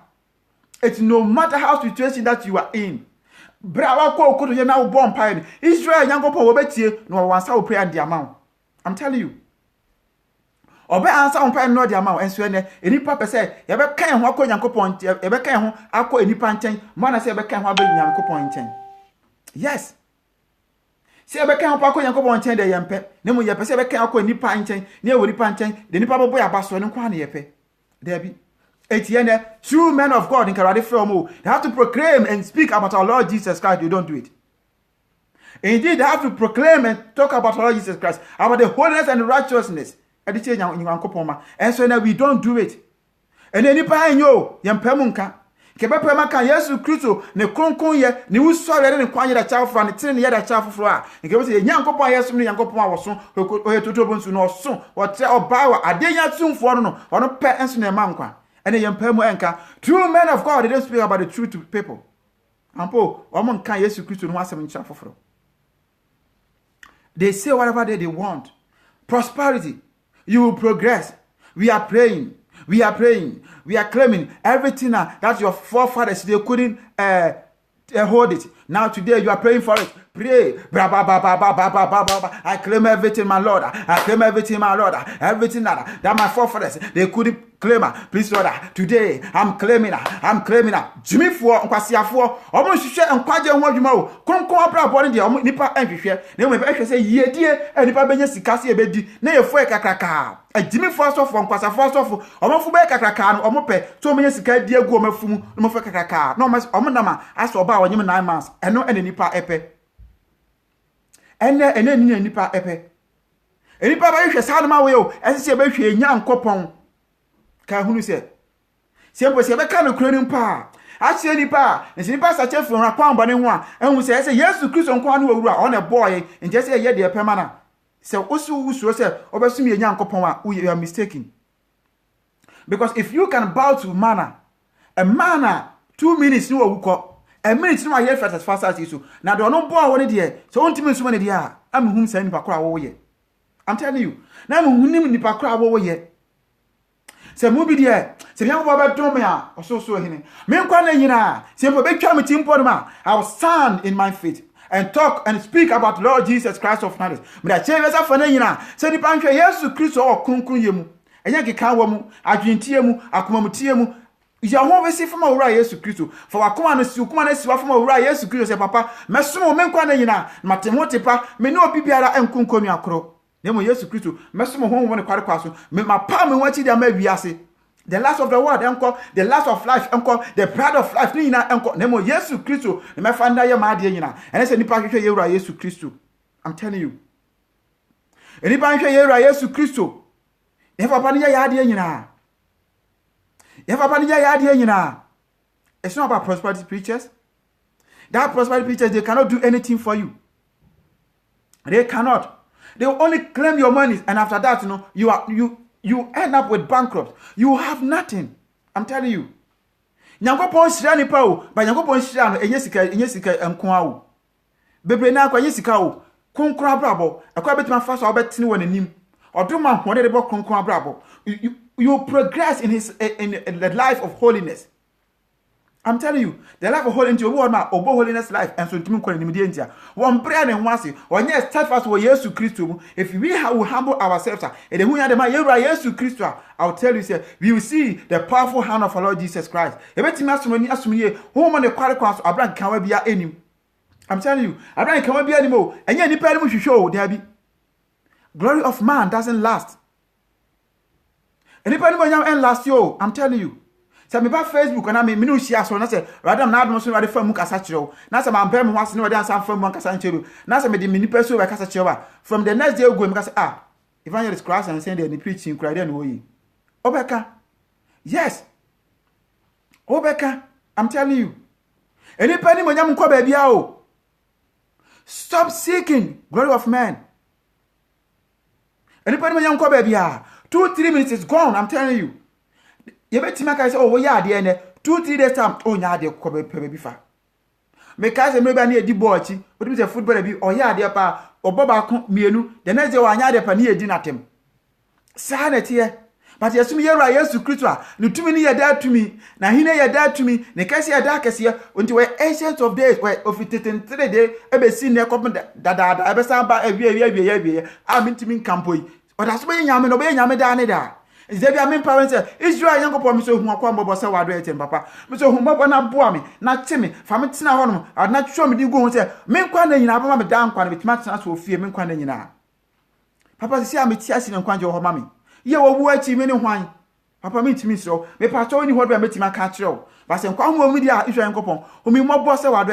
It's no matter how situation that you are in. Brawa ko kodo je na wo bomb pie. Israel Nyankopon wo betie no wansa wo prayer dia ma. I'm telling you. Obe answer on pie no dia ma enso ne enipa pese ye be kan ho akọ Nyankopon ye be kan ho akọ enipa nchen mo na se ye be kan ho aba Nyankopon nchen. Yes. Se ye be kan ho akọ Nyankopon nchen de ye mpe. Ne mo ye pese ye be kan akọ enipa nchen ne ye wo enipa nchen de enipa bobo ya baso ne kwa na ye pe. There be true men of God in Karade Film, they have to proclaim and speak about our Lord Jesus Christ. You don't do it. Indeed, they have to proclaim and talk about our Lord Jesus Christ, about the holiness and righteousness. And so now we don't do it. And then you Kebe maka Yesu Kristo ne kronkron ye ne wusɔre ne kwanye da chafo ne tene ne da chafo a nkebe se Nyankopɔn Yesu ne Nyankopɔn a woso oye totobo nsu no so wotre oba wa adenya tumfo no ono pe enso ne ma nkwa ene yempa mu enka. True men of God, they don't speak about the truth to people. Ampo omo nka Yesu Kristo no asem ncha foforo. They say whatever they want. Prosperity, you will progress. We are praying. We are praying. We are claiming everything that your forefathers, they couldn't hold it. Now today you are praying for it. Pray. I claim everything, my Lord. I claim everything, my Lord. Everything that my forefathers, they couldn't claim. Please, Lord, today I'm claiming. Jimmy for Nkwasiafo. Omo hwehwe nkwaje ho adwuma o. Konkon abra body de omo nipa enhwehwe. Na mo be hwehwe say yedie nipa benya sikase ebedi. Na yefo kakraka. Jimmy for so for Nkwasafo so for omo fu be kakraka no omo pe. So omo nya sika die egu omo afumu. No mo fe kakraka. No omo nama aso ba wonyem 9 months. Eno ene nipa epe. Ene ni nipa epe. Enipa ba hwehwe sa no ma we o. Ese be hwe Nyankopon. Ka hunu se sempo se be ka no kuro ni mpa a che nipa nsi nipa sa che fun akwan bone ho a ehun se Yesu Kristo nkwa no wura o na boy nje se ye de pema na se usu se obesum ye Nyankopon a you are mistaken. Because if you can bow to a manna 2 minutes no wuko a minute no aye fast as fast as you na do no boy woni de so ontimi nsuma ne de a am hum sa nipa kora wo ye. I'm telling you na am hunim nipa kora wo ye. Se mu bi de se bian bo ba dom ya oso hini me nkwa na nyina se mpo be twa me timpo no ma I will stand in my faith and talk and speak about Lord Jesus Christ of Nazareth. Me da che besa fa na nyina se nipa nhwe Yesu Kristo o kronkron ye mu enya keka wa mu adwentie mu akoma mu tie mu ya ho be si fama wura Yesu Kristo fa wakoma no si okoma na si wa fama wura Yesu Kristo se papa mesom me nkwa na nyina matemote pa me ne obi biara enkonkonu akoro. Nemo Yesu Kristo mesom ho won kware kwaso me mapa me wachi dia ma wiase. The last of the world enko, the last of life enko, the pride of life ni nyina enko. Nemo Yesu Kristo me fa nda ye ma de nyina ene se nipa hwehwe yewura Yesu Kristo. I'm telling you, nipa hwehwe yewura Yesu Kristo e fa pa ne ya de nyina. E fa pa ne ya de nyina. It's not about prosperity preachers. That prosperity preachers, they cannot do anything for you. They cannot. They will only claim your money, and after that, you end up with bankrupt. You have nothing. I'm telling you. Nyankopon shira ni pa o, ba Nyankopon shira no enye sika enko awo. Bebre na akwa sika o. Konkro abrabo, akwa betima fa so obetini wonanim. Oduma hode de bo konkro abrabo. You progress in the life of holiness. I'm telling you, the life of holiness, obo holiness life, and so to me, one prayer and once, or yes, steadfast for Yesu Christo. If we will humble ourselves, and who are the man, Yesu Christo, I'll tell you, sir, we will see the powerful hand of our Lord Jesus Christ. Everything else, when you ask me, home on the qualifiers, Abraham can be any. I'm telling you, Abraham can be anymore, and yet, the you show, there be glory of man doesn't last. And if anyone end last year, I'm telling you. Se me ba Facebook na me no share so na se radam na adom so rade fam kasa kirewo na se ma mpem ho ase ne wade ansa fam kasa ncheru na se me de minipa so we kasa kirewo from the next day go me kasa evangelist class and send the preaching cry there no yi obeka. Yes, obeka. I'm telling you, any penny mo nyam nkwa ba bia o. Stop seeking glory of man. Any penny mo nyam nkwa ba bia 2-3 minutes is gone. I'm telling you. You bet me say, oh, yeah, the 2-3 days time, oh, yeah, the baby fa. Me say, maybe I need the boy, but it's a football be, oh, yeah, the pa, or Boba mienu, the next day, I had a near dinner team. Sanity, but yes, me, Yesu Christo, no too many are dead to me. Now, he near dead to me, the case here, darkest here, until we're ancient of days, where of it in 3 days, ever seen their company that ever sound by a year, I'm into me campoy, or that's why Yaman obey Yamadana. Is there be a parents Israel young upon me so whom I come about so I papa. So whom up na boa me, not Timmy, Famitina honor, I'd not show me you go and say, men quando in Abama down quando with match for fear men quando in Papa see I'm tiasing and quando your mammy. You were watching many wine. Papa meet me so, may part only what I met my catcher. But some come media Israel copon, whom you more boss our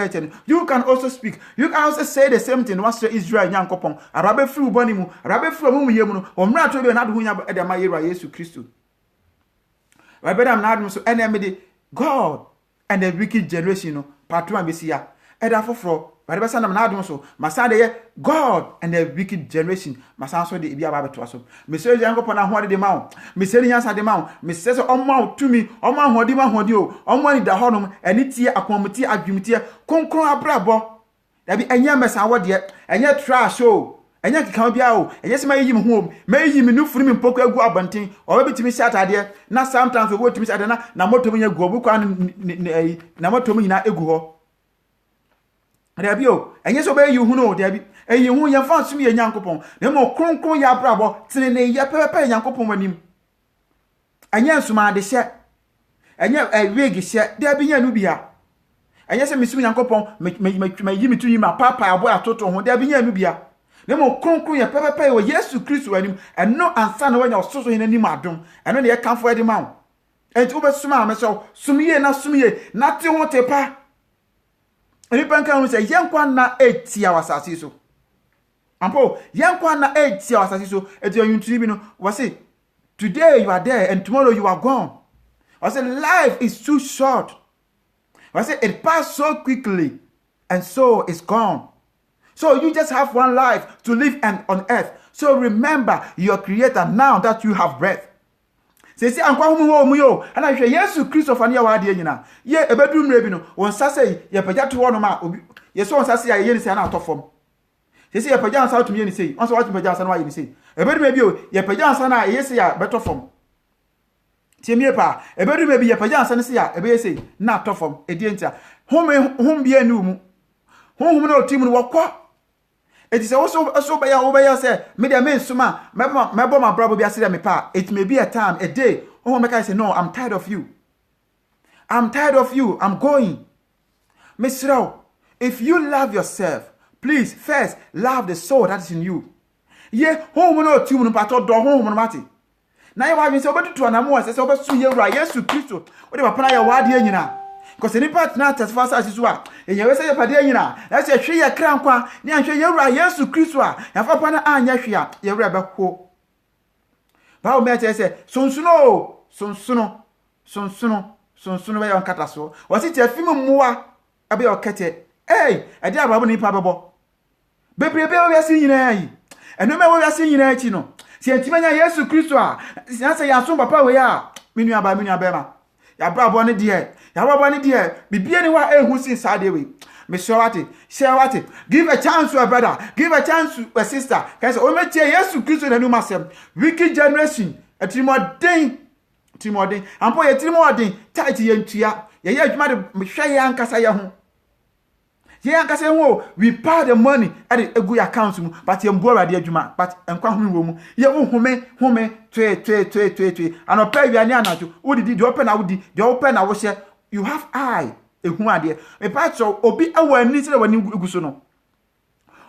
you can also speak. You can also say the same thing once Israel young copon, a rabbit through Bonimu, a rabbit from whom you or not to be another who have Adama Yesu Christo. I bet I'm not so enemy. God and the wicked generation no part 1 be see ya e da foforo but be say na adom so masa de God and the wicked generation masa so de bia ba beto so me say Yankopon na ho de ma wo me say nyansa de ma wo me say so omo tumi omo ahodi ma hodi o omo ni da honom eni tie akomoti adwumtie konkron abrabo da bi enya mesa wo de enya trash o enya kika bia o enya se ma yi me ho me yi me nufuru me mpoko agu abanten o ba bitimi si atade na sometimes we bitimi si atade na moto mu nya gu obu kwa na moto mu nyina egu ho Rabio, and yes, obey you who know, Debbie, and you who found to me a Yankopon, no more cronco ya bravo, telling ya pepper Yankopon when him. And yes, man, the shet, and yet a wig shet, there be a nubia. And yes, Miss Yankopon, may give me to you, my papa, a boy, a total, there be a nubia. No more cronco ya pepper, or yes to Chris when him, and no answer when you're so in any madam, and when they come for the mount. And over smile myself, sumie, not sumie, nothing what a pa. Any banker will say, Yankwan na 8 hours as so. Ampo, Yankwan na 8 hours as so. At your tribunal was it. Today you are there and tomorrow you are gone. I said, life is too short. I said, it passed so quickly and so it's gone. So you just have one life to live on earth. So remember your creator now that you have breath. Say ankwa homu yo ana hwe Yesu Kristo fa ne ya wade nyina ye ebedum rebi no won sase ye pagya to wono ma obi ye so won sase ya ye ni se na atofom say ye pagya ansa to me ni sei won so watu pagya ansa na wa ye ni sei ebedum rebi o ye pagya ansa na ye se ya betofom tiemie pa ebedum rebi ye pagya ansa ne se ya ebe ye sei na atofom edie ntia hom bia ni mu hom na otimu no wokọ it is also so by your say, media men suma, my bomb brother be a me pa. It may be a time, a day. Oh, make I say, no, I'm tired of you. I'm tired of you. I'm going. Miss Rao, if you love yourself, please first love the soul that is in you. Yeah, home no two pato do home mati. Now you have been so better to an amour, says over to you, right? Yes, to Christo. Whatever plan your word here, because any part not as fast as you are. And you say, Padina, that's a tree a crown qua, near you right, yes, to Christo, and for Pana and Yashia, your rebel ho. Bow matter say, son sooner, son sooner, on Catasso. Was it a film more about your cat? Eh, I dare Baboni Pababo. Baby, we are seeing ye. And no matter we are seeing ye, Chino. See, Timania, yes, to Christo. Answer your son, Papa, we are. Minia by Minia Bema. Ya bra boni dear. Ya bra boni dear. Bibi anyone who's inside the way. Miss Shawati. Give a chance to a brother. Give a chance to a sister. Can say, oh, me tell yes to Christ and myself. Wicked generation. A Timodin. And boy, a Timodin. Tight yen tia. Ya mad Mishaya and Casaya. Yeah, Casaya, we pay the money at a good account, but you bore dear Juma, but and come home. You home, twe. And I'll pay you an answer. What did you open? I would the open. I was here. You have eye. A one dear. A patch of Obi our needs when you go so.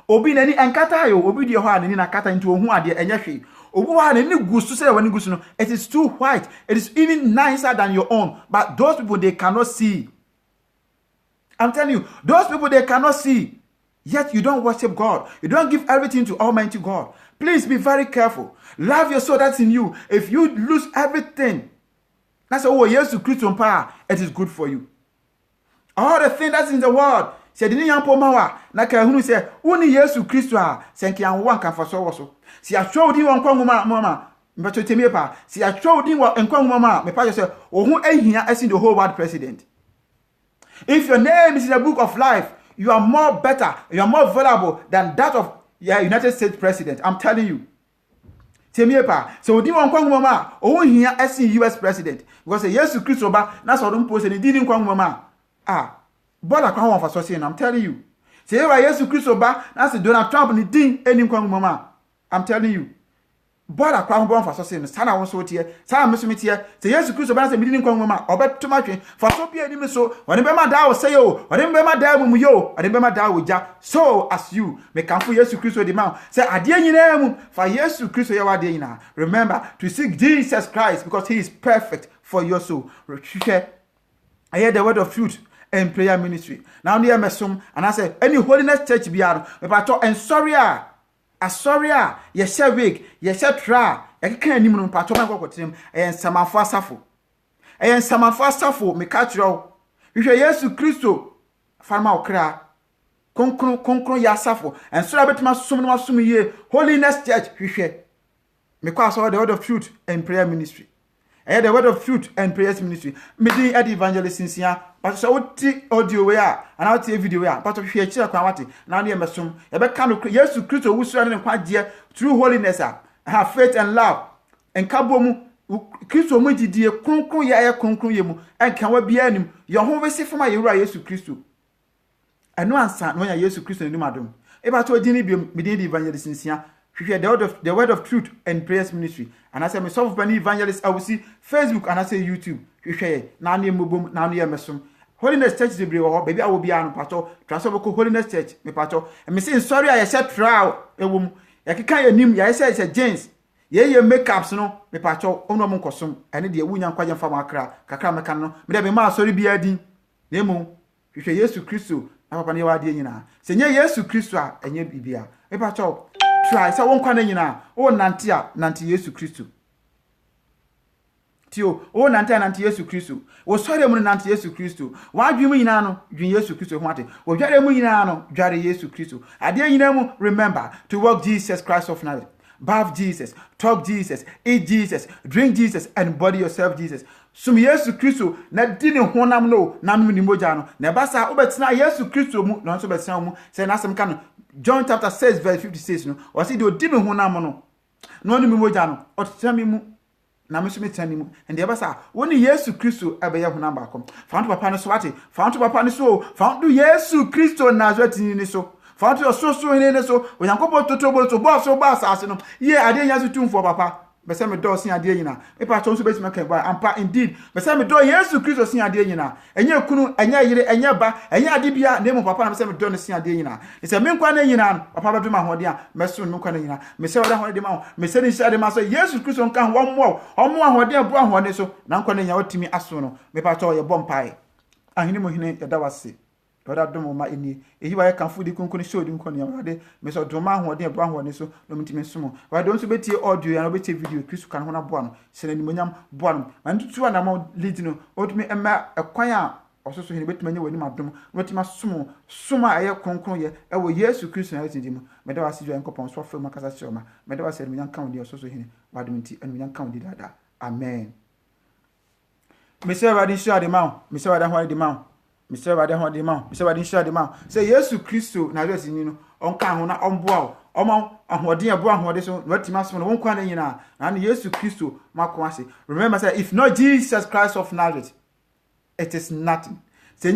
Obi any and Katayo, Obi your hand in a kata into a one dear and yashi. Obi one any goose to say when you go so. It is too white. It is even nicer than your own. But those people they cannot see. I'm telling you, those people they cannot see. Yet you don't worship God. You don't give everything to Almighty God. Please be very careful. Love your soul that's in you. If you lose everything, that's all yes to Christian power, it is good for you. All the things that's in the world, said the young Pomawa, Naka who say, only yes to Christo, Sanky and one can for so. See, I showed you on Kwanguma, Mama, but to Timipa. See, I showed you on Kwanguma, my father said, or who ain't here as in the whole world president. If your name is in the book of life, you are more better, you are more valuable than that of United States president. I'm telling you. Temiepa. So di wan kwangu mama, o hia as US president. Because yes Christ oba, na so don post and didn't kwangu mama. Bola kwangu wan for so I'm telling you. Say wa yes Christ oba, na say Donald Trump ni din eni kwangu mama. I'm telling you. Bola kwangu wan for so say sana won so tie. Sana meso tie. Say yes Christ oba na say didn't kwangu mama. Obetuma twen. For so bia ni me so, woni be ma da wo say yo, woni be ma da mu yo, woni be ma da wo ja. So as you, me kanfo yes Christ the man. Say ade nyina mu, for yes Christ ye wade nyina. Remember to seek Jesus Christ because he is perfect for your soul. I hear the word of truth and prayer ministry. Now near mesum and I say any holiness church biaro me pato en sorry ye share week ye share tra ye kan anim no pato man kokotem en samafo asafo me catch you hwehwɛ Yesu Kristo farma okra konkron ya safo enso abetuma som no asom ye Holiness Church hwehwɛ me kwa so the Word of Truth and Prayer Ministry the Word of Truth and Prayers Ministry me din ed evangelist Nsia but so oti audio we a ana oti video we a but hwehwɛ kira kwa wate na na mesom ye be ka no Yesu Kristo wusura ne kwagye through holiness have faith and love and kabomu Kristo mu didie kronkron ya kronkron ye mu enka wa bia anim ye ho be sefama ye wura Yesu Kristo eno ansa no ya Yesu Kristo ne madom e ba to odini bi medin evangelist Nsia hwehwɛ the word of truth and prayers ministry and I say me self bani evangelist I will see Facebook and I say YouTube hwehwɛ na na emobom na na ye mesom Holiness Church de bre wo baby awo bia no pato transfer ko Holiness Church me pato me say sorry I set trial ewom ya keka ya nim ya say James ye makeups no me pato ono mo nkosom ene de wunya nkwaje mfa makra kakra meka no me de me ma sorry bia din na emu hwehwɛ Yesu Kristo na papa ne wade nyina se nye Yesu Kristo a enye bibia me pato try say won kwana nyina o nante Yesu Kristo tio o nante Yesu Kristo wo sore mu nante Yesu Kristo wa dwemu nyina no dwen Yesu Kristo ho ate wo dware mu nyina no dware Yesu Kristo ade nyina mu remember to walk Jesus Christ of Nazareth, bath Jesus, talk Jesus, eat Jesus, drink Jesus and body yourself Jesus. Sum Yesu Kristo na di ne honam no nanu ni moja no na basa obetina Yesu Kristo mu no so betina mu say na asem ka no John chapter 6 verse 56 no o say do di me honam no ni moja no o temi mu na me so metani mu ende basa woni Yesu Kristo ebe ye honam ba kom fa papa no so ate fa papa no so fa Yesu Kristo Nazareth ni so fa so ni so onyankopon totobo to bo so ba asase no ye ade nya so tumfo papa be say me do sin ade nyina e pa so be me kan ba ampa indeed be say me do Yesu Kristo sin ade nyina enye kunu enye yire enye ba enye ade bia na mu papa na be say me do no sin ade nyina e say me nkwa na nyina papa be do ma hode a me so me nkwa na nyina me say wada hode ma me say ni shade ma so Yesu Kristo nkan wo mo hode a bo hode so na nkwa na nya watimi aso no me pa to ye bompai ahini mo hine ya dawase Oda domo ma eni ehi wa kan fudi kunkun show di nkon ya wade me so doma ahode e bo ahode so no mtimi sumo wa don so betie audio ya no betie video Kristo kan ho na bo no sene ni monyam bo no man tutu na ma lead no otumi ema ekwan a ososo hini betuma nya wani madom no betima suma aye kronkron ye e wo Yesu Kristo na yeti mu me da wasi jo enkopon so fe makasa chioma me da wasi monyam kan di ososo hini wadum nti enu monyam kan di dada amen me se wadi sha de ma me se wadi ho de ma Mr. Wade ho de ma Mr. Wade sha de ma say Yesu Kristo na Nazareth ni no onka ho na omboa o omo ahode ebo ahode so no atima so no wonkwa na nyina na Yesu Kristo mako ase remember say if not Jesus Christ of Nazareth it is nothing say